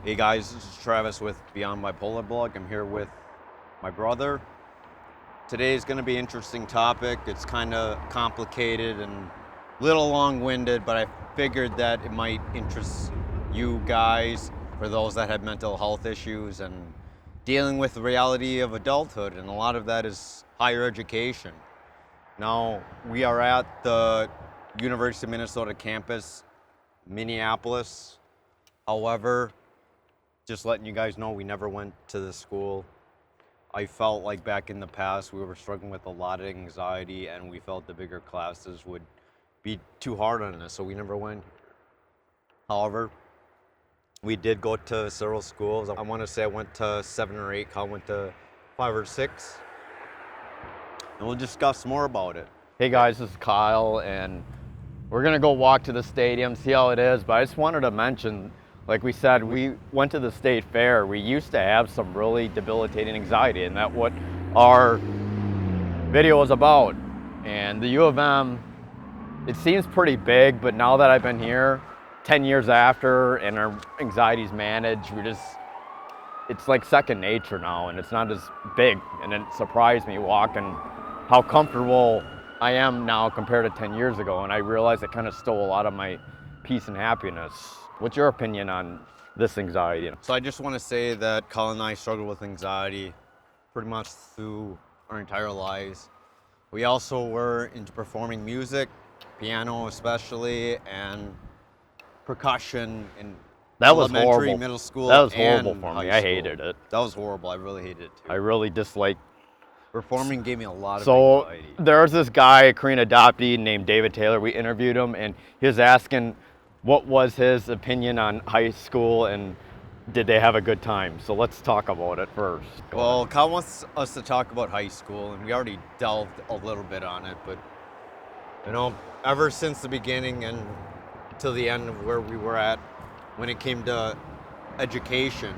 Hey guys, this is Travis with Beyond Bipolar blog. I'm here with my brother. Today is going to be an interesting topic. It's kind of complicated and a little long-winded, but I figured that it might interest you guys for those that have mental health issues and dealing with the reality of adulthood, and a lot of that is higher education. Now, we are at the University of Minnesota campus, Minneapolis. However, just letting you guys know, we never went to the school. I felt like back in the past we were struggling with a lot of anxiety, and we felt the bigger classes would be too hard on us, so we never went. However, we did go to several schools. I want to say I went to 7 or 8, Kyle went to 5 or 6, and we'll discuss more about it. Hey guys, this is Kyle, and we're gonna go walk to the stadium, see how it is, but I just wanted to mention, like we said, we went to the state fair. We used to have some really debilitating anxiety, and that's what our video is about. And the U of M, it seems pretty big, but now that I've been here 10 years after and our anxiety's managed, it's like second nature now, and it's not as big. And it surprised me walking how comfortable I am now compared to 10 years ago, and I realized it kind of stole a lot of my peace and happiness. What's your opinion on this anxiety? So I just want to say that Colin and I struggled with anxiety pretty much through our entire lives. We also were into performing music, piano especially, and percussion in That was elementary, horrible. middle school. That was horrible and for high me. I school. hated it. That was horrible. I really hated it too. I really disliked. Performing gave me a lot of So anxiety. there's this guy, a Korean adoptee named David Taylor. We interviewed him, and he was asking what was his opinion on high school and did they have a good time. So let's talk about it first. Well, Kyle wants us to talk about high school, and we already delved a little bit on it, but ever since the beginning and till the end of where we were at when it came to education,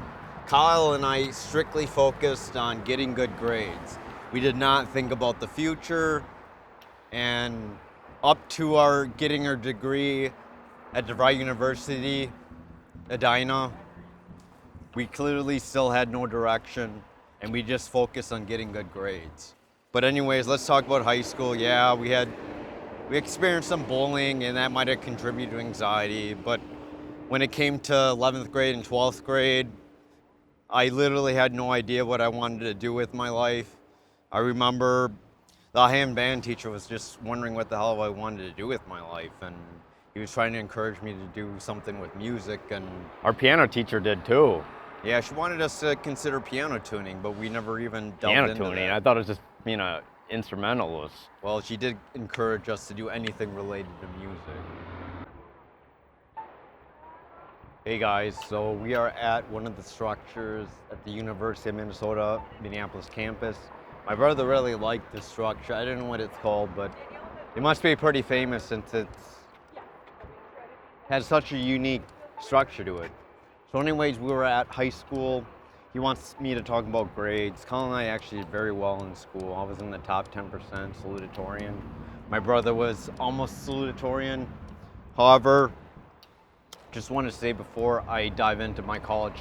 Kyle and I strictly focused on getting good grades. We did not think about the future, and up to our getting our degree at DeVry University, Edina, we clearly still had no direction, and we just focused on getting good grades. But anyways, let's talk about high school. Yeah, we experienced some bullying, and that might have contributed to anxiety, but when it came to 11th grade and 12th grade, I literally had no idea what I wanted to do with my life. I remember the hand band teacher was just wondering what the hell I wanted to do with my life, and he was trying to encourage me to do something with music. And Our piano teacher did too. yeah, she wanted us to consider piano tuning, but we never even delved Piano into tuning. that. I thought it was just being an instrumentalist. Well, she did encourage us to do anything related to music. Hey guys, so we are at one of the structures at the University of Minnesota, Minneapolis campus. My brother really liked this structure. I don't know what it's called, but it must be pretty famous since it's has such a unique structure to it. So anyways, we were at high school. He wants me to talk about grades. Colin and I actually did very well in school. I was in the top 10% salutatorian. My brother was almost salutatorian. However, just want to say before I dive into my college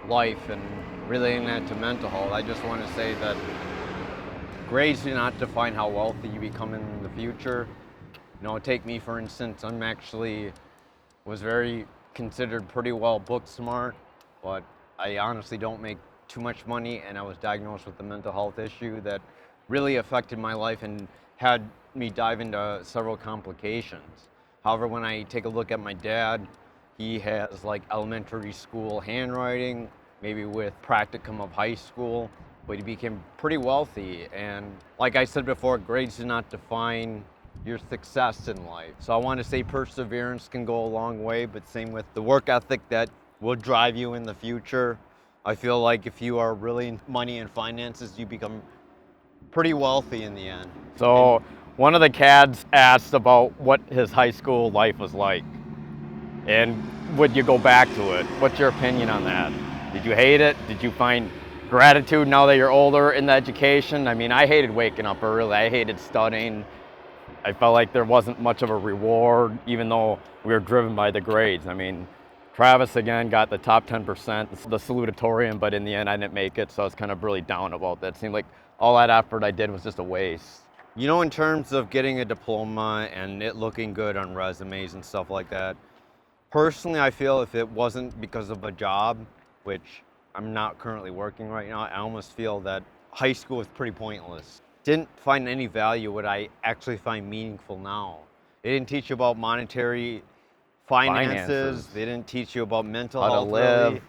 life and relating that to mental health, I just want to say that grades do not define how wealthy you become in the future. Take me for instance. Was very considered pretty well book smart, but I honestly don't make too much money, and I was diagnosed with a mental health issue that really affected my life and had me dive into several complications. However, when I take a look at my dad, he has like elementary school handwriting, maybe with practicum of high school, but he became pretty wealthy. And like I said before, grades do not define your success in life. So I want to say perseverance can go a long way, but same with the work ethic that will drive you in the future. I feel like if you are really in money and finances, you become pretty wealthy in the end. So one of the kids asked about what his high school life was like. And would you go back to it? What's your opinion on that? Did you hate it? Did you find gratitude now that you're older in the education? I mean, I hated waking up early. I hated studying. I felt like there wasn't much of a reward, even though we were driven by the grades. I mean, Travis again got the top 10%, the salutatorian, but in the end I didn't make it, so I was kind of really down about that. It seemed like all that effort I did was just a waste. You know, in terms of getting a diploma and it looking good on resumes and stuff like that, personally, I feel if it wasn't because of a job, which I'm not currently working right now, I almost feel that high school was pretty pointless. Didn't find any value what I actually find meaningful now. They didn't teach you about monetary finances. They didn't teach you about mental How to health, live. really,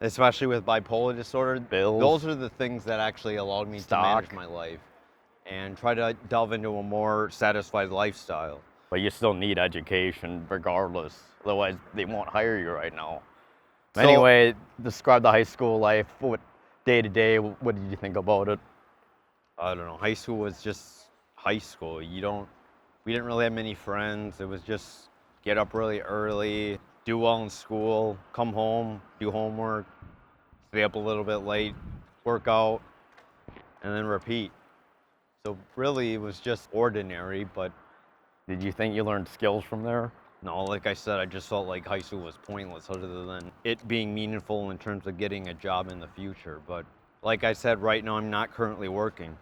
especially with bipolar disorder. Bills. Those are the things that actually allowed me to manage my life and try to delve into a more satisfied lifestyle. But you still need education regardless, otherwise they won't hire you right now. So- Anyway, describe the high school life. What day to day, what did you think about it? I don't know. High school was just high school. We didn't really have many friends. It was just get up really early, do well in school, come home, do homework, stay up a little bit late, work out, and then repeat. So really, it was just ordinary, but Did you think you learned skills from there? no, like I said, I just felt like high school was pointless other than it being meaningful in terms of getting a job in the future. But like I said, right now I'm not currently working.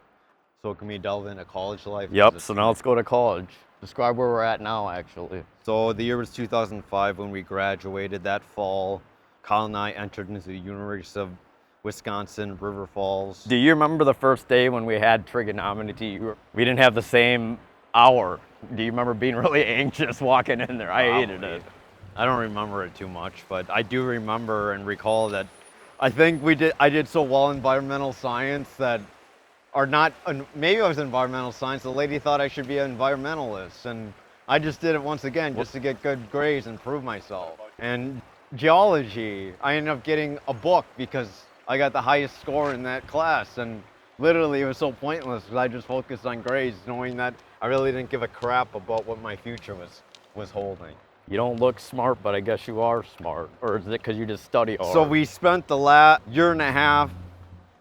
So can we delve into college life? Yep, so now let's go to college. Describe where we're at now, actually. So the year was 2005 when we graduated. That fall, Kyle and I entered into the University of Wisconsin, River Falls. Do you remember the first day when we had trigonometry? We didn't have the same hour. Do you remember being really anxious walking in there? I hated it. I don't remember it too much, but I do remember and recall that I think I did so well in environmental science that, or not, maybe I was in environmental science, the lady thought I should be an environmentalist, and I just did it once again just to get good grades and prove myself. And geology, I ended up getting a book because I got the highest score in that class, and literally it was so pointless because I just focused on grades, knowing that I really didn't give a crap about what my future was holding. You don't look smart, but I guess you are smart. Or is it because you just study hard? So we spent the last year and a half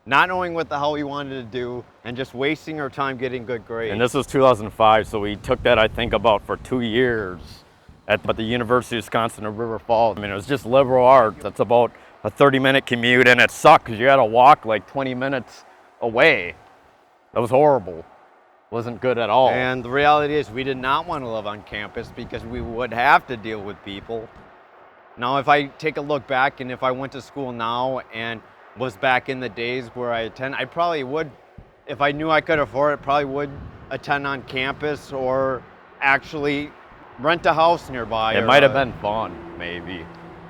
not knowing what the hell we wanted to do and just wasting our time getting good grades. And this was 2005, so we took that, I think, about for 2 years at the University of Wisconsin in River Falls. I mean, it was just liberal arts. That's about a 30-minute commute, and it sucked because you had to walk like 20 minutes away. That was horrible. Wasn't good at all. And the reality is we did not want to live on campus because we would have to deal with people. Now, if I take a look back and if I went to school now and was back in the days where I probably would, if I knew I could afford it, probably would attend on campus or actually rent a house nearby. It might have been fun, maybe.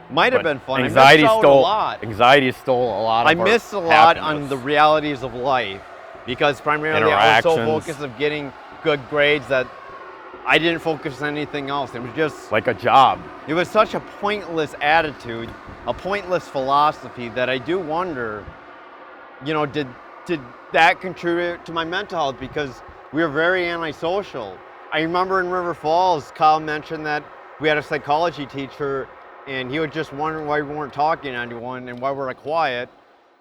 Might have But been fun. Anxiety I missed out stole a lot. Anxiety stole a lot of I our missed a lot on happiness. the realities of life because primarily I was so Interactions. focused of getting good grades that I didn't focus on anything else. It was just like a job. It was such a pointless attitude, a pointless philosophy that I do wonder, you know, did that contribute to my mental health? Because we were very antisocial. I remember in River Falls, Kyle mentioned that we had a psychology teacher and he was just wondering why we weren't talking to anyone and why we were quiet.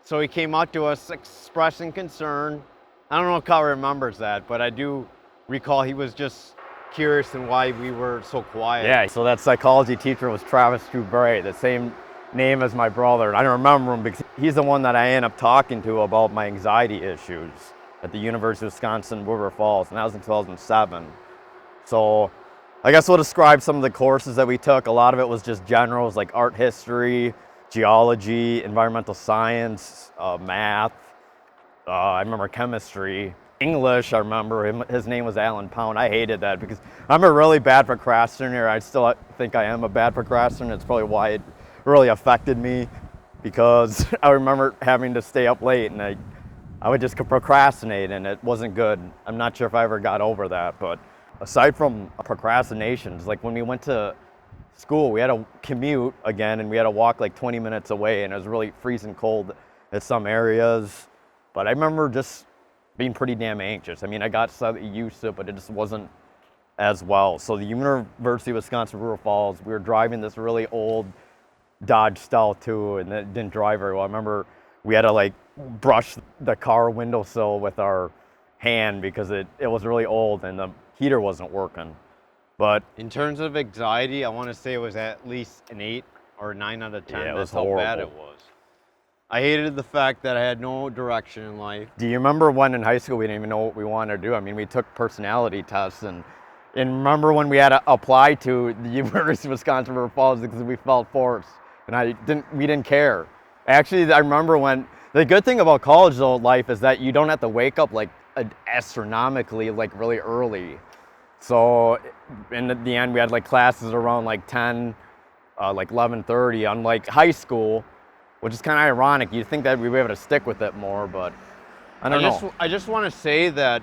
So he came up to us expressing concern. I don't know if Kyle remembers that, but I do recall he was just curious and why we were so quiet. Yeah, so that psychology teacher was Travis Balitz, the same name as my brother. And I remember him because he's the one that I ended up talking to about my anxiety issues at the University of Wisconsin, River Falls, and that was in 2007. So I guess we'll describe some of the courses that we took. A lot of it was just generals like art history, geology, environmental science, math. I remember chemistry. English, I remember his name was Alan Pound. I hated that because I'm a really bad procrastinator. I still think I am a bad procrastinator. It's probably why it really affected me because I remember having to stay up late and I would just procrastinate and it wasn't good. I'm not sure if I ever got over that, but aside from procrastinations, like when we went to school, we had to commute again and we had to walk like 20 minutes away and it was really freezing cold at some areas. But I remember just being pretty damn anxious. I mean, I got slightly used to it, but it just wasn't as well. So the University of Wisconsin, River Falls, we were driving this really old Dodge Style 2 and it didn't drive very well. I remember we had to like brush the car windowsill with our hand because it was really old and the heater wasn't working. But in terms of anxiety, I want to say it was at least an 8 or 9 out of 10. Yeah, it was That's how bad it horrible. was. I hated the fact that I had no direction in life. Do you remember when in high school we didn't even know what we wanted to do? I mean, we took personality tests, and remember when we had to apply to the University of Wisconsin River Falls because we felt forced, and we didn't care. Actually, I remember when, the good thing about college though, life is that you don't have to wake up like astronomically, like really early. So in the end, we had like classes around like 10, like 11:30, unlike high school, which is kind of ironic. You'd think that we'd be able to stick with it more, but I don't know. I just want to say that,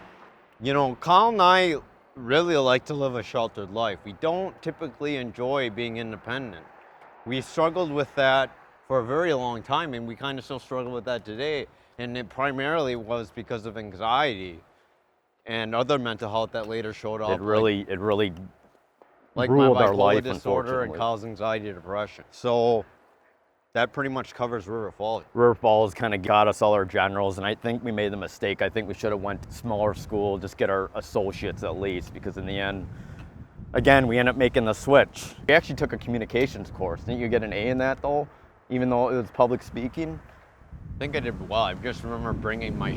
you know, Colin and I really like to live a sheltered life. We don't typically enjoy being independent. We struggled with that for a very long time, and we kind of still struggle with that today. And it primarily was because of anxiety and other mental health that later showed up. It really like ruled my our bipolar life, disorder and unfortunately. cause anxiety and depression. So that pretty much covers River Falls. River Falls kind of got us all our generals, and I think we made the mistake. I think we should have went to smaller school, just get our associates at least, because in the end, again, we ended up making the switch. We actually took a communications course. Didn't you get an A in that though, even though it was public speaking? I think I did well. I just remember bringing my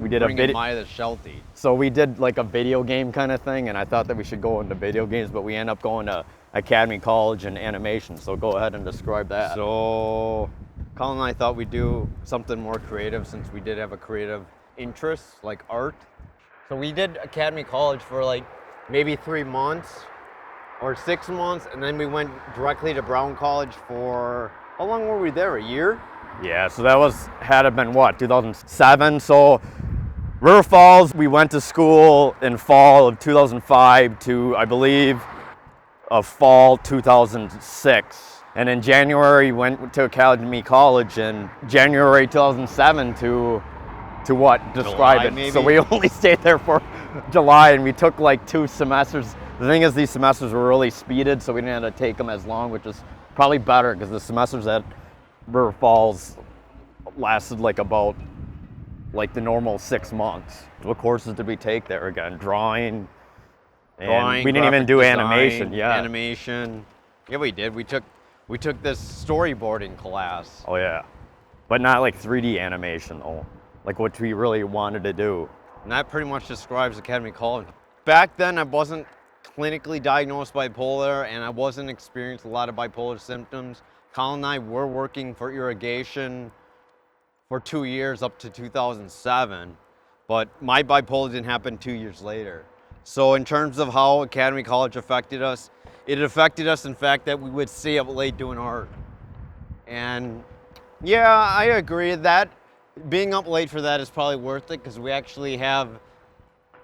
the Sheltie. So we did like a video game kind of thing, and I thought that we should go into video games, but we ended up going to Academy College in animation. So go ahead and describe that. So Colin and I thought we'd do something more creative since we did have a creative interest, like art. So we did Academy College for like maybe 3 months or 6 months, and then we went directly to Brown College for, how long were we there, a year? Yeah, so that had to have been what, 2007? So River Falls, we went to school in fall of 2005 to, I believe, fall 2006. And in January, went to Academy College in January 2007 to what? Describe July, it. maybe? So we only stayed there for July, and we took like 2 semesters. The thing is, these semesters were really speeded, so we didn't have to take them as long, which is probably better because the semesters at River Falls lasted like about like the normal 6 months. What courses did we take there again? Drawing. And we didn't even do graphic animation. design, Yeah. Animation. Yeah, we did. We took this storyboarding class. Oh yeah, but not like 3D animation though, like what we really wanted to do. And that pretty much describes Academy College. Back then, I wasn't clinically diagnosed bipolar, and I wasn't experiencing a lot of bipolar symptoms. Colin and I were working for irrigation for 2 years up to 2007, but my bipolar didn't happen 2 years later. So in terms of how Academy College affected us, it affected us in fact that we would stay up late doing art. And yeah, I agree that being up late for that is probably worth it because we actually have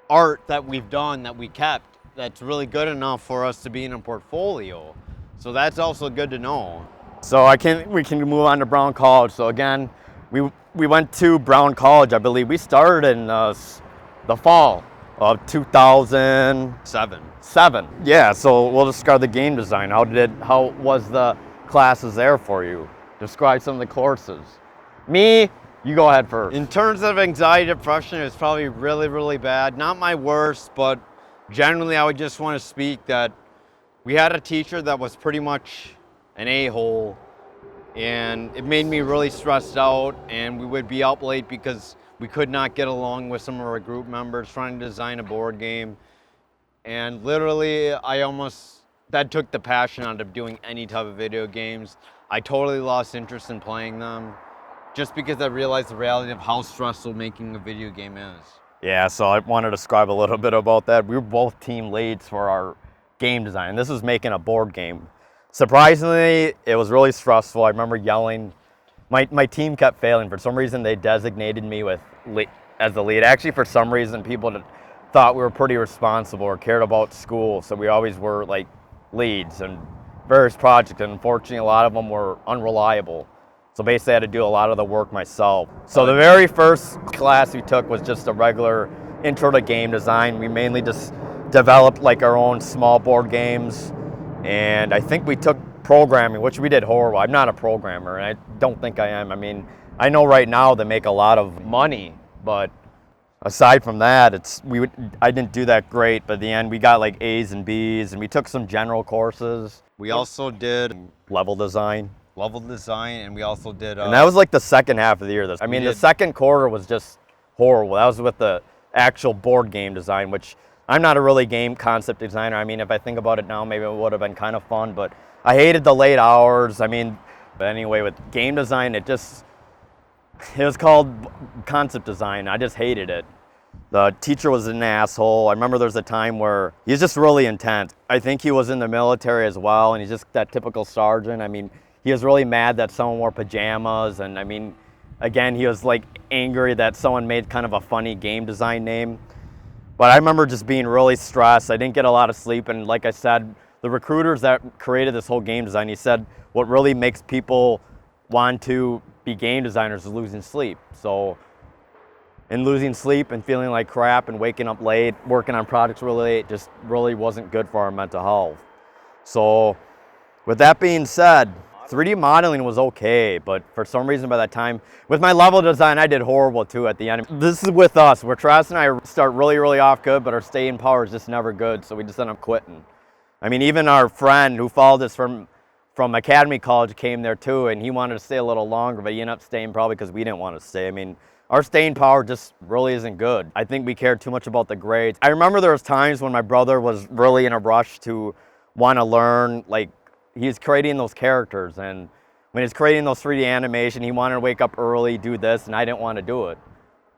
art that we've done that we kept that's really good enough for us to be in a portfolio. So that's also good to know. So we can move on to Brown College. So again, we went to Brown College. I believe we started in the fall of 2007. Yeah. So we'll describe the game design. How was the classes there for you? Describe some of the courses. Me, you go ahead first. In terms of anxiety, depression, it's probably really, really bad. Not my worst, but generally I would just want to speak that we had a teacher that was pretty much an a-hole, and it made me really stressed out, and we would be up late because we could not get along with some of our group members trying to design a board game. And literally, that took the passion out of doing any type of video games. I totally lost interest in playing them just because I realized the reality of how stressful making a video game is. Yeah, so I want to describe a little bit about that. We were both team leads for our game design. This was making a board game. Surprisingly, it was really stressful. I remember yelling. My team kept failing. For some reason, they designated me as the lead. Actually, for some reason, people thought we were pretty responsible or cared about school, so we always were like leads in various projects. And unfortunately, a lot of them were unreliable. So basically, I had to do a lot of the work myself. So the very first class we took was just a regular intro to game design. We mainly just developed like our own small board games. And I think we took programming, which we did horrible. I'm not a programmer, and I don't think I am. I mean, I know right now they make a lot of money, but aside from that, I didn't do that great, but at the end we got like A's and B's, and we took some general courses, We also did level design. level design, and we also did. And that was like the second half of the year. I mean, the second quarter was just horrible. That was with the actual board game design, which I'm not a really game concept designer. I mean, if I think about it now, maybe it would have been kind of fun, but I hated the late hours. I mean, but anyway, with game design, it was called concept design. I just hated it. The teacher was an asshole. I remember there was a time where he was just really intense. I think he was in the military as well, and he's just that typical sergeant. I mean, he was really mad that someone wore pajamas, and I mean, again, he was like angry that someone made kind of a funny game design name. But I remember just being really stressed. I didn't get a lot of sleep, and like I said, the recruiters that created this whole game design, he said what really makes people want to be game designers is losing sleep. So, and losing sleep and feeling like crap and waking up late, working on projects really late, just really wasn't good for our mental health. So, with that being said, 3D modeling was okay, but for some reason by that time, with my level design, I did horrible too at the end. This is with us, where Travis and I start really, really off good, but our staying power is just never good, so we just end up quitting. I mean, even our friend who followed us from Academy College came there too, and he wanted to stay a little longer, but he ended up staying probably because we didn't want to stay. I mean, our staying power just really isn't good. I think we cared too much about the grades. I remember there was times when my brother was really in a rush to want to learn, like he's creating those characters, and when he's creating those 3D animation, he wanted to wake up early, do this, and I didn't want to do it.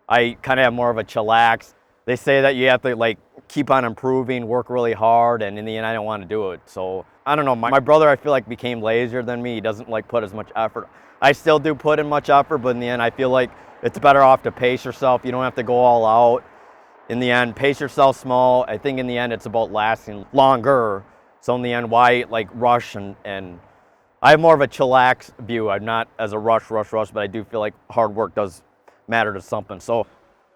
I kind of have more of a chillax. They say that you have to like keep on improving, work really hard, and in the end, I didn't want to do it. So I don't know, my brother I feel like became lazier than me. He doesn't like put as much effort. I still do put in much effort, but in the end, I feel like it's better off to pace yourself. You don't have to go all out. In the end, pace yourself small. I think in the end, it's about lasting longer. So in the end, why like rush and I have more of a chillax view. I'm not as a rush, but I do feel like hard work does matter to something. So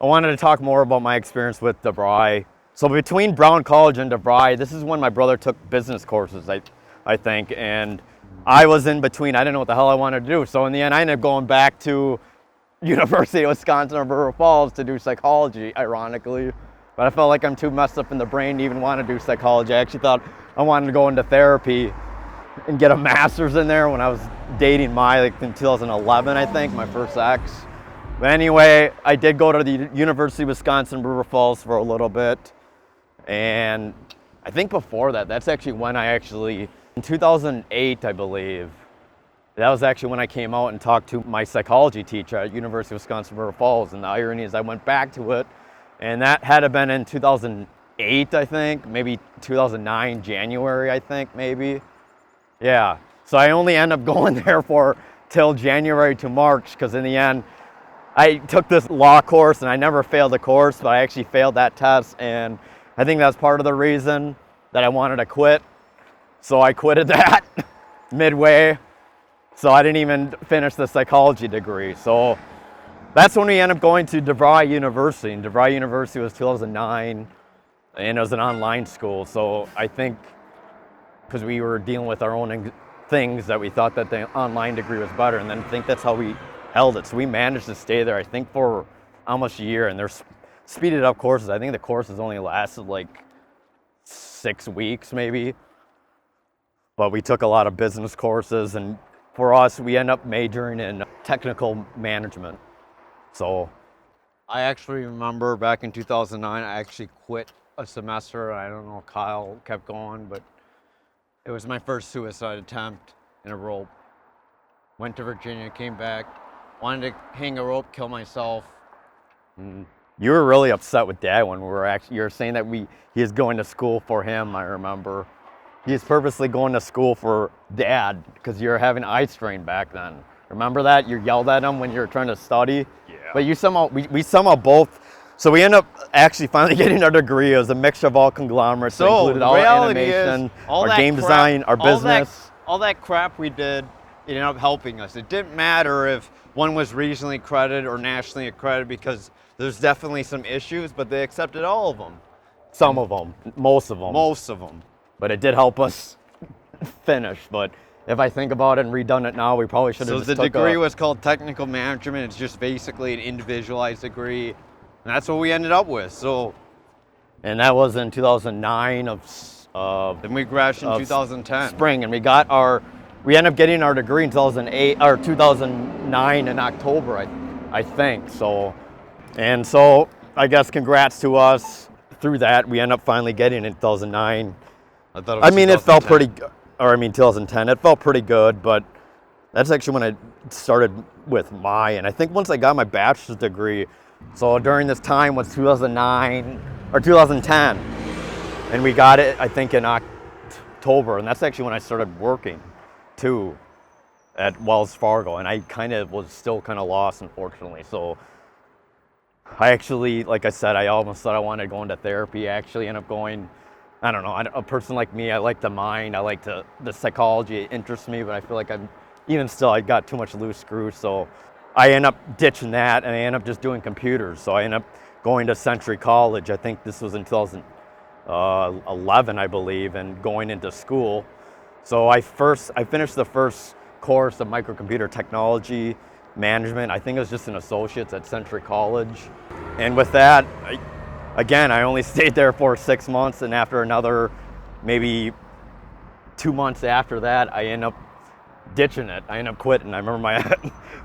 I wanted to talk more about my experience with DeVry. So between Brown College and DeVry, this is when my brother took business courses, I think, and I was in between. I didn't know what the hell I wanted to do. So in the end, I ended up going back to University of Wisconsin in River Falls to do psychology, ironically. But I felt like I'm too messed up in the brain to even want to do psychology. I actually thought I wanted to go into therapy and get a master's in there when I was dating like in 2011, I think, my first ex. But anyway, I did go to the University of Wisconsin River Falls for a little bit. And I think before that, that's actually when in 2008, I believe, that was actually when I came out and talked to my psychology teacher at University of Wisconsin River Falls. And the irony is I went back to it, and that had to been in 2008, I think, maybe 2009, January, I think, maybe. Yeah, so I only ended up going there for till January to March, because in the end, I took this law course and I never failed the course, but I actually failed that test, and I think that's part of the reason that I wanted to quit. So I quitted that midway. So I didn't even finish the psychology degree. So that's when we ended up going to DeVry University. And DeVry University was 2009, and it was an online school. So I think because we were dealing with our own things that we thought that the online degree was better, and then I think that's how we held it. So we managed to stay there, I think, for almost a year, and there's speeded up courses. I think the courses only lasted like 6 weeks maybe, but we took a lot of business courses, and for us, we end up majoring in technical management. So I actually remember back in 2009, I actually quit a semester. I don't know if Kyle kept going, but it was my first suicide attempt in a rope. Went to Virginia, came back, wanted to hang a rope, kill myself. You were really upset with Dad when you were saying that he is going to school for him, I remember. He was purposely going to school for Dad because you were having eye strain back then. Remember that? You yelled at him when you were trying to study? Yeah. But you somehow, we somehow both, so we ended up actually finally getting our degree. It was a mixture of all conglomerates. So included all our animation, our game design, our business. All that crap we did, it ended up helping us. It didn't matter if one was regionally accredited or nationally accredited, because there's definitely some issues, but they accepted all of them. Some of them, most of them. Most of them. But it did help us finish. But if I think about it and redone it now, we probably should have So the degree was called technical management. It's just basically an individualized degree. And that's what we ended up with. So And that was in 2009 then we crashed in of 2010. spring, and we ended up getting our degree in 2008 or 2009 in October, I think. So I guess congrats to us. Through that, we ended up finally getting it in 2009. I thought it was It felt 2010. pretty, 2010. It felt pretty good, but that's actually when I started with and I think once I got my bachelor's degree, so during this time was 2009 or 2010, and we got it, I think, in October, and that's actually when I started working too at Wells Fargo, and I kind of was still kind of lost, unfortunately. So I actually, like I said, I almost thought I wanted to go into therapy. I actually ended up going, I don't know, a person like me, I like the mind, I like the psychology, it interests me, but I feel like I got too much loose screws, so I end up ditching that, and I end up just doing computers. So I end up going to Century College. I think this was in 2011, I believe, and going into school. So I finished the first course of microcomputer technology management. I think it was just an associate's at Century College. And with that, I only stayed there for 6 months, and after another maybe 2 months after that, I ended up ditching it. I ended up quitting. I remember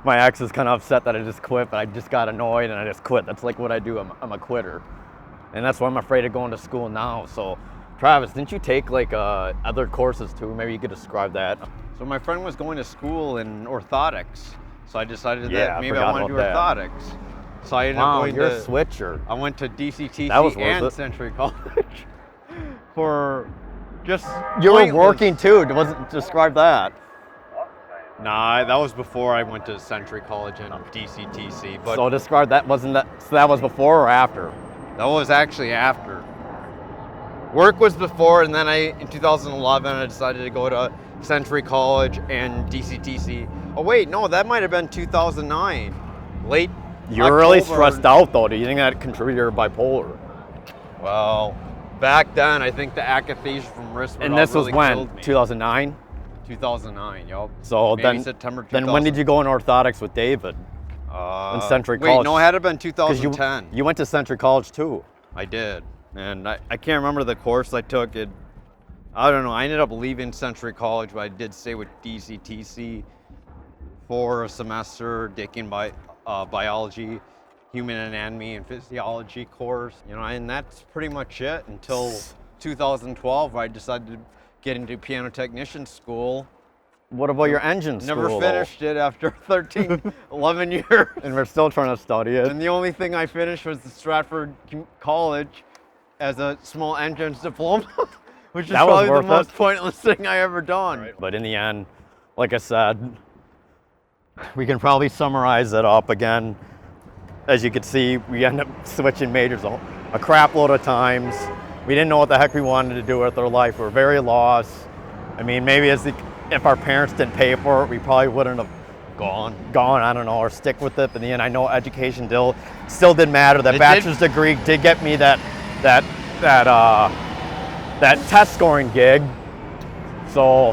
my ex was kind of upset that I just quit, but I just got annoyed and I just quit. That's like what I do. I'm a quitter. And that's why I'm afraid of going to school now. So Travis, didn't you take like other courses too? Maybe you could describe that. So my friend was going to school in orthotics. So I decided Yeah, that I maybe I forgot want to do about that. orthotics. So I ended up Wow, going you're to a switcher. I went to DCTC That was worth and it. Century College for just You were pointless- working too. Wasn't describe that. Nah, that was before I went to Century College and DCTC, but So describe that. Wasn't that? So that was before or after? that was actually after. Work was before, and then in 2011, I decided to go to Century College and DCTC. Oh wait, no, that might have been 2009. Late You're really October. stressed out though. Do you think that contributed to your bipolar? Well, back then, I think the akathisia from wrist And this really was when? killed me. 2009. 2009, yup. So Maybe then, September 2000. then when did you go in orthotics with David? in Century Wait, College? no, it had to have been 'Cause 2010. you went to Century College too. I did, and I can't remember the course I took. I don't know. I ended up leaving Century College, but I did stay with DCTC for a semester, taking biology, human anatomy, and physiology course. And that's pretty much it until 2012, where I decided to get into piano technician school. What about your engine Never school, though? finished it after 13, 11 years. And we're still trying to study it. And the only thing I finished was the Stratford College as a small entrance diploma, which is That was probably the worth most it. pointless thing I ever done. But in the end, like I said, we can probably summarize it up again. As you can see, we end up switching majors a crap load of times. We didn't know what the heck we wanted to do with our life. We were very lost. I mean, maybe if our parents didn't pay for it, we probably wouldn't have gone, I don't know, or stick with it. But in the end, I know education still didn't matter. That It did. bachelor's degree did get me that test scoring gig. So,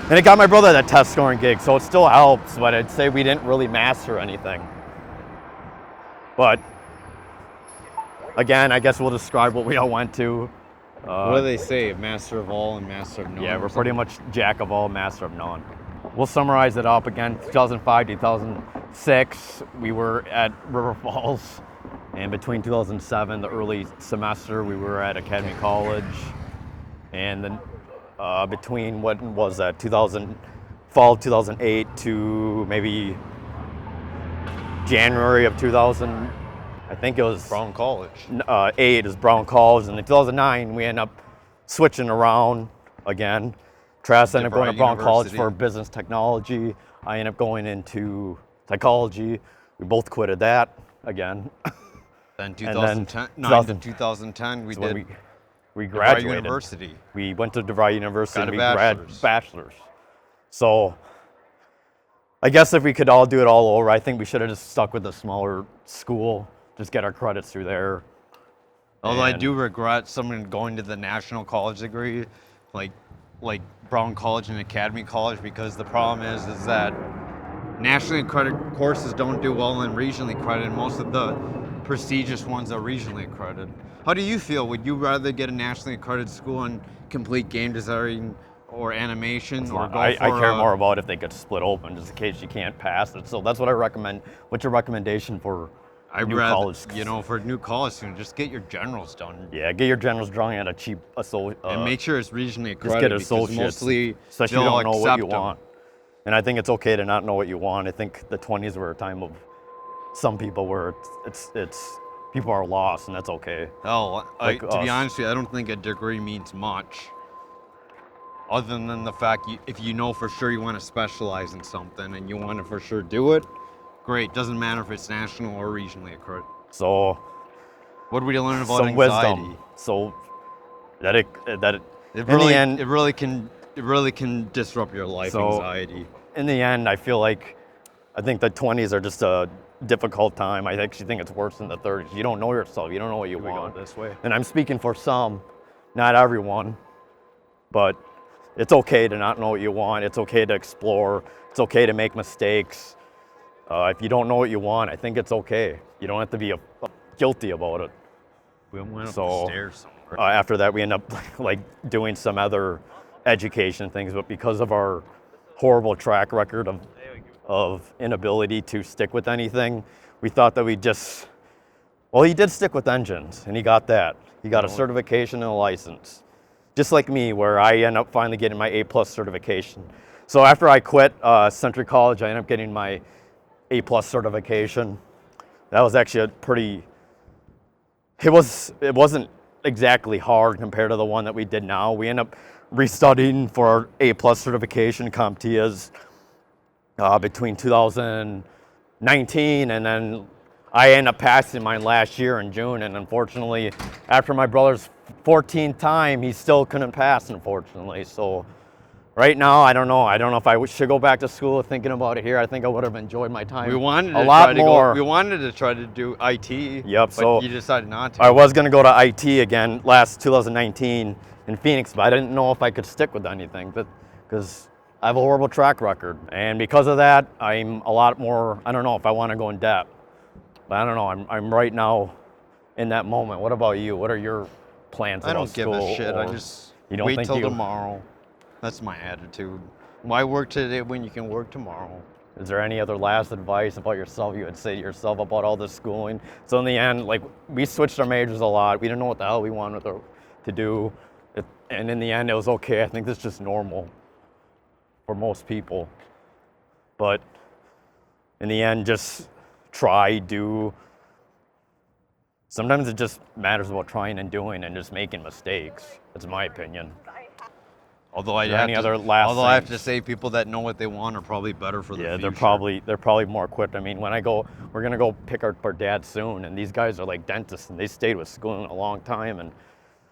and it got my brother that test scoring gig, so it still helps, but I'd say we didn't really master anything. But again, I guess we'll describe what we all went to. What do they say? Master of all and master of none. Yeah, or we're pretty something? much jack of all, master of none. We'll summarize it up again. 2005, 2006, we were at River Falls. And between 2007, the early semester, we were at Academy College. And then between, what was that, fall of 2008 to maybe January of 2000, I think it was Brown College. 8 is Brown College, and in 2009 we end up switching around again. Travis ended up going to Brown College University. for business technology. I ended up going into psychology. We both quitted that again. Then then 2010, 2010 we So when did we DeVry graduated. University. We went to DeVry University Got a and we bachelor's. bachelor's. So I guess if we could all do it all over, I think we should have just stuck with a smaller school, just get our credits through there. Although I And- do regret someone going to the national college degree, like Brown College and Academy College, because the problem is that nationally accredited courses don't do well in regionally accredited. Most of the prestigious ones are regionally accredited. How do you feel? Would you rather get a nationally accredited school and complete game design or animation, or go I for care more about if they could split open, just in case you can't pass it. So that's what I recommend. What's your recommendation for new college? You know, for new college students, just get your generals done. Yeah, get your generals drawing at a cheap And make sure it's regionally just accredited. get associates, Mostly especially if you don't know what you them. want. And I think it's okay to not know what you want. I think the 20s were a time of some people where it's people are lost, and that's okay. Oh, Like to be us. honest with you, I don't think a degree means much. Other than the fact, if you know for sure you want to specialize in something and you want to for sure do it, great. Doesn't matter if it's national or regionally accredited. So What did we learn about some anxiety? wisdom. So that it It in really, the end, it really can disrupt your life. So- Anxiety. in the end, I think the 20s are just a difficult time. I actually think it's worse than the 30s. You don't know yourself. You don't know what you want. This way. And I'm speaking for some, not everyone, but it's okay to not know what you want. It's okay to explore. It's okay to make mistakes. If you don't know what you want, I think it's okay. You don't have to be guilty about it. We went up So, the stairs somewhere. After that, we end up like doing some other education things, but because of our horrible track record of inability to stick with anything, we thought that he did stick with engines, and he got that. He got a certification and a license. Just like me, where I end up finally getting my A+ certification. So after I quit Century College, I ended up getting my A+ certification. That was actually it wasn't exactly hard compared to the one that we did now. We end up restudying for our A+ certification, CompTIAs, between 2019, and then I ended up passing mine last year in June, and unfortunately, after my brother's 14th time, he still couldn't pass, unfortunately. So right now, I don't know if I should go back to school. Thinking about it here, I think I would have enjoyed my time We wanted a lot more. We wanted to try to do IT. Yep, But so you decided not to. I was going to go to IT again last 2019 in Phoenix, but I didn't know if I could stick with anything because I have a horrible track record. And because of that, I'm a lot more, I don't know if I want to go in debt. But I don't know, I'm right now in that moment. What about you? What are your plans I about don't give school? a shit. I Or just you don't wait think till you- tomorrow. That's my attitude. Why work today when you can work tomorrow? Is there any other last advice about yourself you would say to yourself about all this schooling? So in the end, like, we switched our majors a lot. We didn't know what the hell we wanted to do. And in the end, it was okay. I think this is just normal for most people. But in the end, just do. Sometimes it just matters about trying and doing and just making mistakes. That's my opinion. Although I there have any to, other last although I have things? to say, people that know what they want are probably better for the Yeah, future. they're probably more equipped. I mean, we're gonna go pick our dad soon, and these guys are like dentists, and they stayed with school a long time, and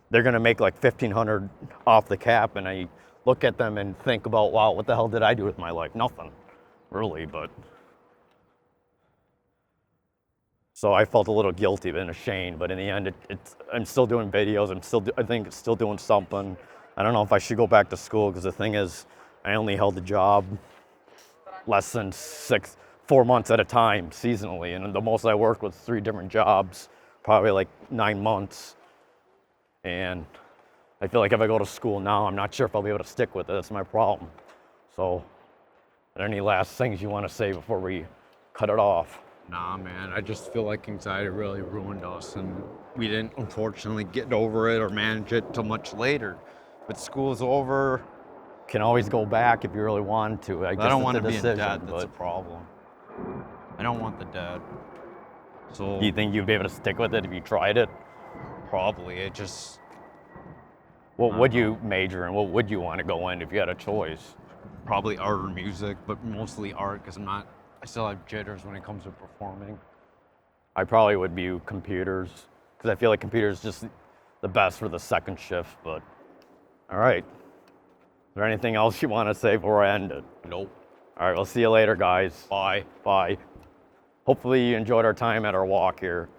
they're gonna make like $1,500 off the cap. And I look at them and think about, wow, what the hell did I do with my life? Nothing, really. But so I felt a little guilty and ashamed, but in the end, I'm still doing videos. I think it's still doing something. I don't know if I should go back to school, because the thing is, I only held a job less than 4 months at a time seasonally, and the most I worked was 3 different jobs, probably like 9 months. And I feel like if I go to school now, I'm not sure if I'll be able to stick with it. That's my problem. So, are there any last things you want to say before we cut it off? Nah, man, I just feel like anxiety really ruined us, and we didn't unfortunately get over it or manage it till much later. But school's over. Can always go back if you really want to. I guess I don't it's want a to be in decision, debt. That's a but problem. I don't want the debt. So do you think you'd be able to stick with it if you tried it? probably it just. What would you major in? What would you want to go in if you had a choice? Probably art or music, but mostly art, because I still have jitters when it comes to performing. I probably would be computers, because I feel like computers is just the best for the second shift. But all right, is there anything else you want to say before I end it? Nope. All right, we'll see you later, guys. Bye. Bye. Hopefully you enjoyed our time at our walk here.